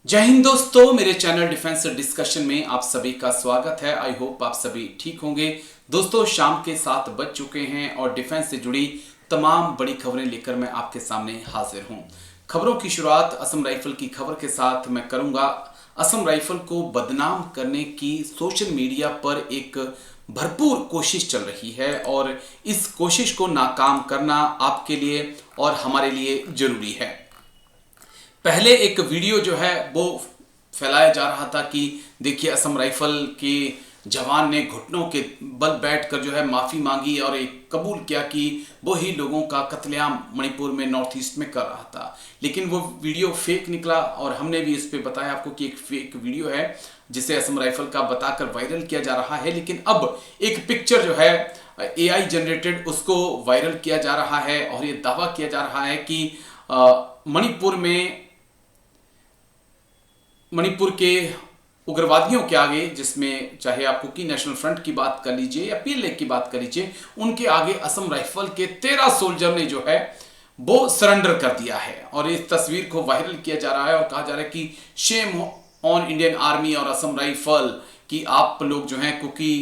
जय हिंद दोस्तों, मेरे चैनल डिफेंस डिस्कशन में आप सभी का स्वागत है। आई होप आप सभी ठीक होंगे। दोस्तों, शाम के 7 बज चुके हैं और डिफेंस से जुड़ी तमाम बड़ी खबरें लेकर मैं आपके सामने हाजिर हूं। खबरों की शुरुआत असम राइफल की खबर के साथ मैं करूंगा। असम राइफल को बदनाम करने की सोशल मीडिया पर एक भरपूर कोशिश चल रही है और इस कोशिश को नाकाम करना आपके लिए और हमारे लिए जरूरी है। पहले एक वीडियो जो है वो फैलाया जा रहा था कि देखिए असम राइफल के जवान ने घुटनों के बल बैठकर जो है माफी मांगी और एक कबूल किया कि वो ही लोगों का कत्लेआम मणिपुर में नॉर्थ ईस्ट में कर रहा था। लेकिन वो वीडियो फेक निकला और हमने भी इस पे बताया आपको कि एक फेक वीडियो है जिसे असम राइफल का बताकर वायरल किया जा रहा है। लेकिन अब एक पिक्चर जो है AI जनरेटेड उसको वायरल किया जा रहा है और ये दावा किया जा रहा है कि मणिपुर के उग्रवादियों के आगे, जिसमें चाहे आप कुकी नेशनल फ्रंट की बात कर लीजिए या PLA की बात कर लीजिए, उनके आगे असम राइफल के 13 सोल्जर ने जो है वो सरेंडर कर दिया है। और इस तस्वीर को वायरल किया जा रहा है और कहा जा रहा है कि शेम ऑन इंडियन आर्मी और असम राइफल कि आप लोग जो हैं कुकी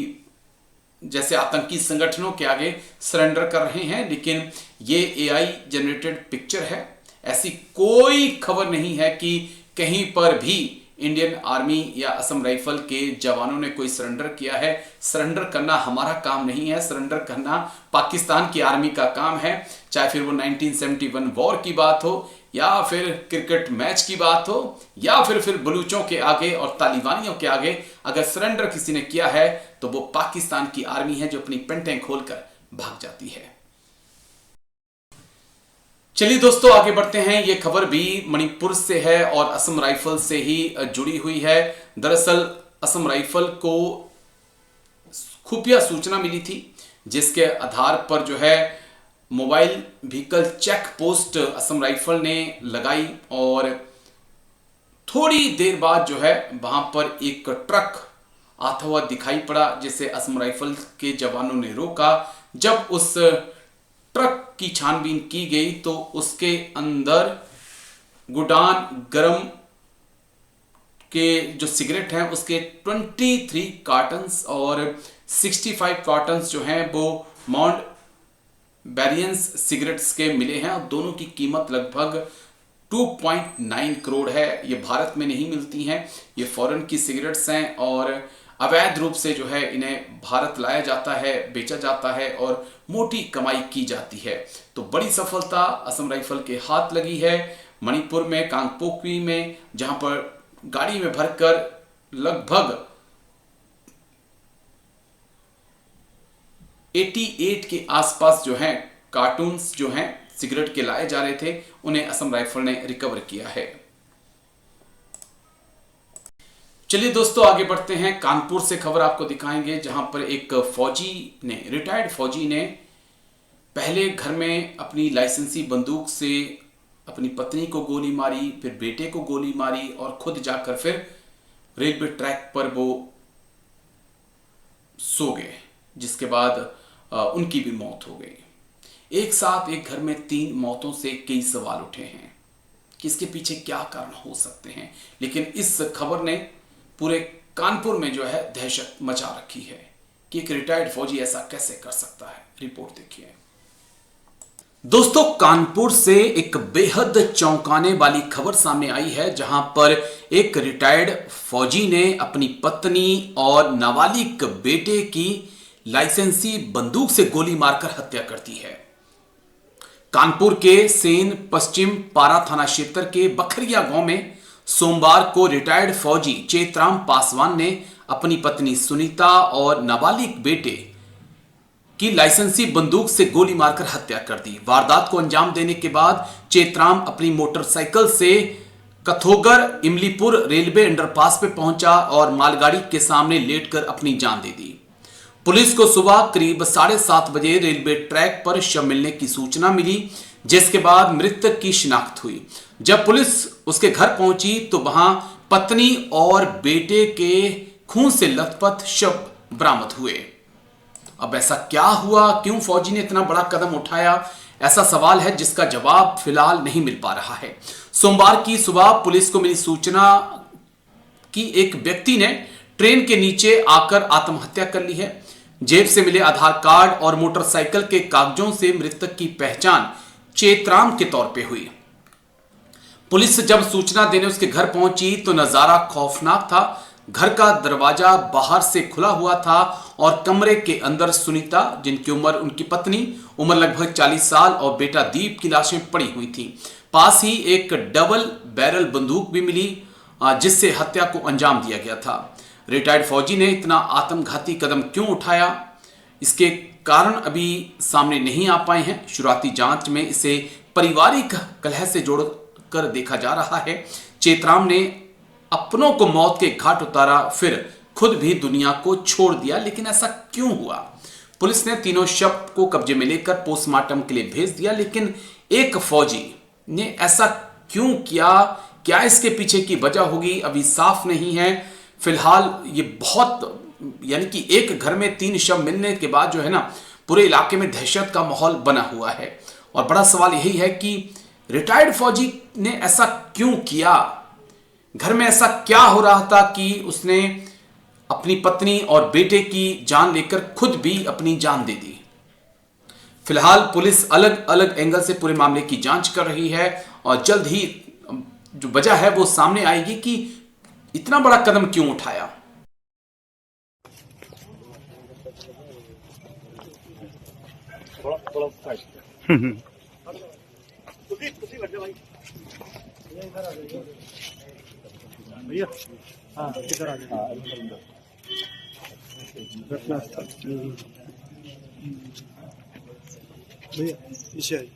जैसे आतंकी संगठनों के आगे सरेंडर कर रहे हैं। लेकिन ये AI जनरेटेड पिक्चर है। ऐसी कोई खबर नहीं है कि कहीं पर भी इंडियन आर्मी या असम राइफल के जवानों ने कोई सरेंडर किया है। सरेंडर करना हमारा काम नहीं है, सरेंडर करना पाकिस्तान की आर्मी का काम है। चाहे फिर वो 1971 वॉर की बात हो या फिर क्रिकेट मैच की बात हो या फिर बलूचों के आगे और तालिबानियों के आगे अगर सरेंडर किसी ने किया है तो वो पाकिस्तान की आर्मी है जो अपनी पेंटें खोलकर भाग जाती है। चलिए दोस्तों, आगे बढ़ते हैं। ये खबर भी मणिपुर से है और असम राइफल से ही जुड़ी हुई है। दरअसल असम राइफल को खुफिया सूचना मिली थी जिसके आधार पर जो है mobile vehicle check post Assam rifle ने लगाई और थोड़ी देर बाद जो है वहां पर एक ट्रक आता हुआ दिखाई पड़ा जिसे असम राइफल के जवानों ने रोका। जब उस ट्रक की छानबीन की गई तो उसके अंदर गुडान गरम के जो सिगरेट हैं उसके 23 कार्टन्स और 65 कार्टन्स जो हैं वो माउंट बैरियंस सिगरेट्स के मिले हैं और दोनों की कीमत लगभग 2.9 करोड़ है। ये भारत में नहीं मिलती हैं, ये फॉरेन की सिगरेट्स हैं और अवैध रूप से जो है इन्हें भारत लाया जाता है, बेचा जाता है और मोटी कमाई की जाती है। तो बड़ी सफलता असम राइफल के हाथ लगी है मणिपुर में कांगपोक्वी में, जहां पर गाड़ी में भरकर लगभग 88 के आसपास जो हैं कार्टून्स जो हैं सिगरेट के लाए जा रहे थे, उन्हें असम राइफल ने रिकवर किया है। चलिए दोस्तों, आगे बढ़ते हैं। कानपुर से खबर आपको दिखाएंगे जहां पर एक रिटायर्ड फौजी ने पहले घर में अपनी लाइसेंसी बंदूक से अपनी पत्नी को गोली मारी, फिर बेटे को गोली मारी और खुद जाकर फिर रेलवे ट्रैक पर वो सो गए, जिसके बाद उनकी भी मौत हो गई। एक साथ एक घर में 3 मौतों से कई सवाल उठे हैं कि इसके पीछे क्या कारण हो सकते हैं। लेकिन इस खबर ने पूरे कानपुर में जो है दहशत मचा रखी है कि एक रिटायर्ड फौजी ऐसा कैसे कर सकता है। रिपोर्ट देखिए दोस्तों। कानपुर से एक बेहद चौंकाने वाली खबर सामने आई है जहां पर एक रिटायर्ड फौजी ने अपनी पत्नी और नाबालिग बेटे की लाइसेंसी बंदूक से गोली मारकर हत्या कर दी है। कानपुर के सेन पश्चिम पारा थाना क्षेत्र के बखरिया गांव में सोमवार को रिटायर्ड फौजी चेतराम पासवान ने अपनी पत्नी सुनीता और नाबालिग बेटे की लाइसेंसी बंदूक से गोली मारकर हत्या कर दी। वारदात को अंजाम देने के बाद चेतराम अपनी मोटरसाइकिल से कथोगर इमलीपुर रेलवे अंडरपास पे पहुंचा और मालगाड़ी के सामने लेटकर अपनी जान दे दी। पुलिस को सुबह करीब 7:30 बजे रेलवे ट्रैक पर शव मिलने की सूचना मिली, जिसके बाद मृतक की शिनाख्त हुई। जब पुलिस उसके घर पहुंची तो वहां पत्नी और बेटे के खून से लथपथ शव बरामद हुए। अब ऐसा क्या हुआ, क्यों फौजी ने इतना बड़ा कदम उठाया, ऐसा सवाल है जिसका जवाब फिलहाल नहीं मिल पा रहा है। सोमवार की सुबह पुलिस को मिली सूचना कि एक व्यक्ति ने ट्रेन के नीचे आकर आत्महत्या कर ली है। जेब से मिले आधार कार्ड और मोटरसाइकिल के कागजों से मृतक की पहचान चेतराम के तौर पे हुई। पुलिस जब सूचना देने उसके घर पहुंची तो नजारा खौफनाक था। घर का दरवाजा बाहर से खुला हुआ था और कमरे के अंदर सुनीता, जिनकी उम्र, उनकी पत्नी उम्र लगभग 40 साल, और बेटा दीप की लाशें पड़ी हुई थी। पास ही एक डबल बैरल बंदूक भी मिली जिससे हत्या को अंजाम दिया गया था। रिटायर्ड फौजी ने इतना आत्मघाती कदम क्यों उठाया, इसके कारण अभी सामने नहीं आ पाए हैं। शुरुआती जांच में इसे पारिवारिक कलह से जोड़कर देखा जा रहा है। चेतराम ने अपनों को मौत के घाट उतारा, फिर खुद भी दुनिया को छोड़ दिया, लेकिन ऐसा क्यों हुआ? पुलिस ने तीनों शव को कब्जे में लेकर पोस्टमार्टम के लिए भेज दिया, लेकिन एक फौजी ने ऐसा क्यों किया, क्या इसके पीछे की वजह होगी, अभी साफ नहीं है। फिलहाल ये बहुत, यानी कि एक घर में 3 शव मिलने के बाद जो है ना, पूरे इलाके में दहशत का माहौल बना हुआ है। और बड़ा सवाल यही है कि रिटायर्ड फौजी ने ऐसा क्यों किया? घर में ऐसा क्या हो रहा था कि उसने अपनी पत्नी और बेटे की जान लेकर खुद भी अपनी जान दे दी? फिलहाल पुलिस अलग अलग एंगल से पूरे मामले की जांच कर रही है और जल्द ही जो वजह है वो सामने आएगी कि इतना बड़ा कदम क्यों उठाया। भैया हाँ किधर आ जाए घटना स्थल भैया पीछे आइए।